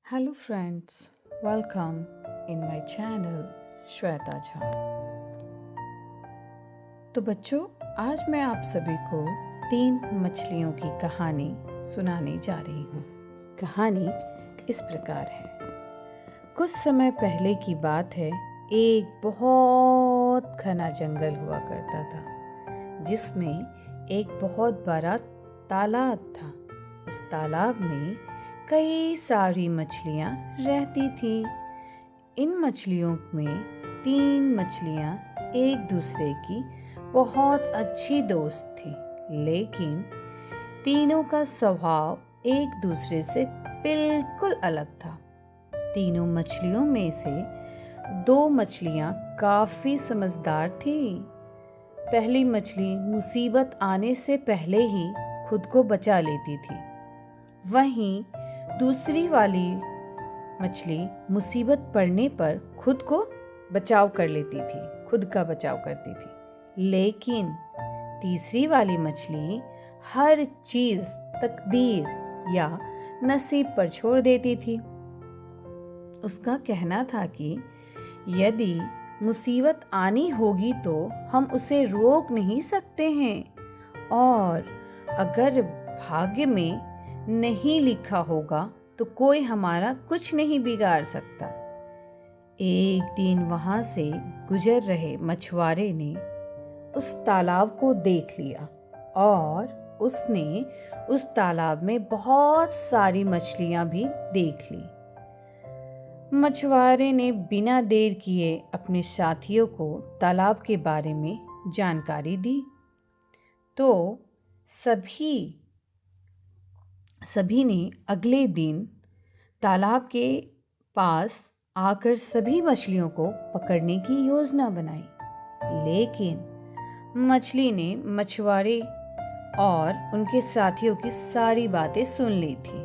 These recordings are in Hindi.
Hello friends, welcome in my channel Shweta Jha. तो बच्चों, आज मैं आप सभी को 3 मछलियों की कहानी सुनाने जा रही हूँ। कहानी इस प्रकार है। कुछ समय पहले की बात है, एक बहुत घना जंगल हुआ करता था जिसमें एक बहुत बड़ा तालाब था। उस तालाब में कई सारी मछलियाँ रहती थीं। इन मछलियों में 3 मछलियाँ एक दूसरे की बहुत अच्छी दोस्त थीं, लेकिन तीनों का स्वभाव एक दूसरे से बिल्कुल अलग था। तीनों मछलियों में से 2 मछलियाँ काफी समझदार थीं। पहली मछली मुसीबत आने से पहले ही खुद को बचा लेती थी, वहीं दूसरी वाली मछली मुसीबत पड़ने पर खुद का बचाव करती थी। लेकिन तीसरी वाली मछली हर चीज तकदीर या नसीब पर छोड़ देती थी। उसका कहना था कि यदि मुसीबत आनी होगी तो हम उसे रोक नहीं सकते हैं, और अगर भाग्य में नहीं लिखा होगा तो कोई हमारा कुछ नहीं बिगाड़ सकता। एक दिन वहां से गुजर रहे मछुआरे ने उस तालाब को देख लिया और उसने उस तालाब में बहुत सारी मछलियां भी देख ली। मछुआरे ने बिना देर किए अपने साथियों को तालाब के बारे में जानकारी दी। तो सभी ने अगले दिन तालाब के पास आकर सभी मछलियों को पकड़ने की योजना बनाई। लेकिन मछली ने मछुआरे और उनके साथियों की सारी बातें सुन ली थी।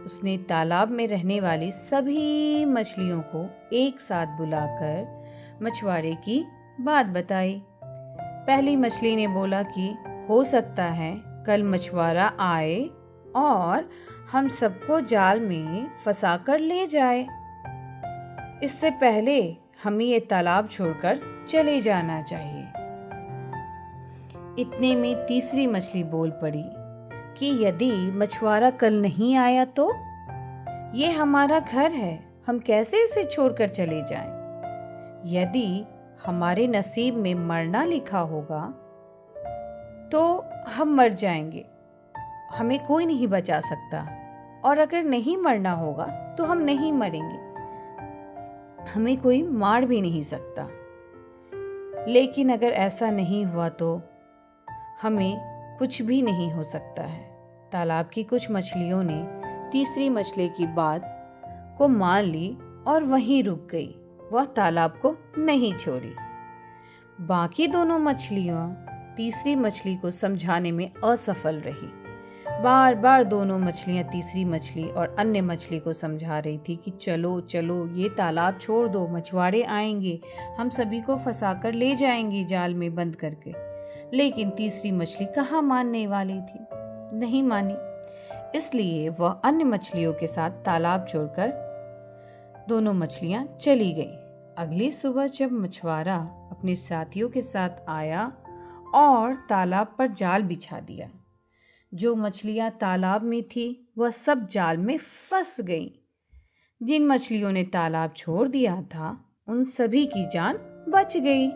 उसने तालाब में रहने वाली सभी मछलियों को एक साथ बुलाकर मछुआरे की बात बताई। पहली मछली ने बोला कि हो सकता है कल मछुआरा आए और हम सबको जाल में फंसा कर ले जाए। इससे पहले हमें ये तालाब छोड़कर चले जाना चाहिए। इतने में तीसरी मछली बोल पड़ी कि यदि मछुआरा कल नहीं आया तो ये हमारा घर है, हम कैसे इसे छोड़कर चले जाएं? यदि हमारे नसीब में मरना लिखा होगा तो हम मर जाएंगे, हमें कोई नहीं बचा सकता, और अगर नहीं मरना होगा तो हम नहीं मरेंगे, हमें कोई मार भी नहीं सकता। लेकिन अगर ऐसा नहीं हुआ तो हमें कुछ भी नहीं हो सकता है। तालाब की कुछ मछलियों ने तीसरी मछली की बात को मान ली और वहीं रुक गई। वह तालाब को नहीं छोड़ी। बाकी दोनों मछलियां तीसरी मछली को समझाने में असफल रही। बार बार दोनों मछलियां तीसरी मछली और अन्य मछली को समझा रही थी कि चलो चलो, ये तालाब छोड़ दो, मछुआरे आएंगे, हम सभी को फंसाकर ले जाएंगे जाल में बंद करके। लेकिन तीसरी मछली कहाँ मानने वाली थी, नहीं मानी। इसलिए वह अन्य मछलियों के साथ तालाब छोड़कर दोनों मछलियां चली गई। अगली सुबह जब मछुआरा अपने साथियों के साथ आया और तालाब पर जाल बिछा दिया, जो मछलियां तालाब में थी वह सब जाल में फंस गईं। जिन मछलियों ने तालाब छोड़ दिया था उन सभी की जान बच गई,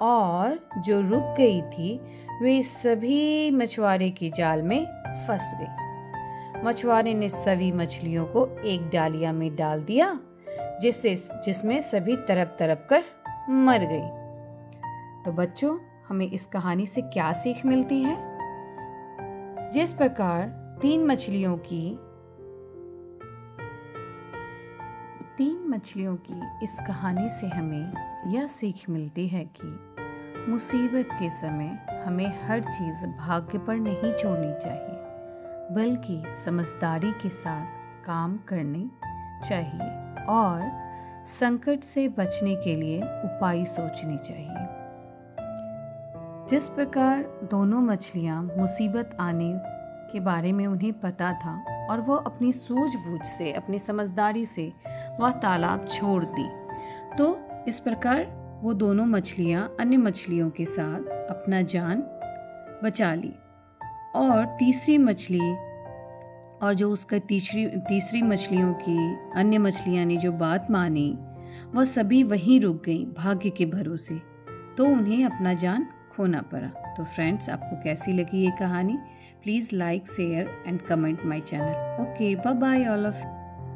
और जो रुक गई थी वे सभी मछुआरे की जाल में फंस गई। मछुआरे ने सभी मछलियों को एक डालिया में डाल दिया जिसमें सभी तड़प तड़प कर मर गई। तो बच्चों, हमें इस कहानी से क्या सीख मिलती है? जिस प्रकार 3 मछलियों की इस कहानी से हमें यह सीख मिलती है कि मुसीबत के समय हमें हर चीज भाग्य पर नहीं छोड़नी चाहिए, बल्कि समझदारी के साथ काम करनी चाहिए और संकट से बचने के लिए उपाय सोचने चाहिए। जिस प्रकार दोनों मछलियां मुसीबत आने के बारे में उन्हें पता था, और वह अपनी सूझबूझ से, अपनी समझदारी से वह तालाब छोड़ दी। तो इस प्रकार वो दोनों मछलियाँ अन्य मछलियों के साथ अपना जान बचा ली। और तीसरी मछली और जो उसका तीसरी मछलियों की अन्य मछलियाँ ने जो बात मानी, वह सभी वहीं रुक गईं भाग्य के भरोसे। तो उन्हें अपना जान खोना पड़ा। तो फ्रेंड्स, आपको कैसी लगी ये कहानी? Please like, share and comment my channel. Okay, bye bye all of.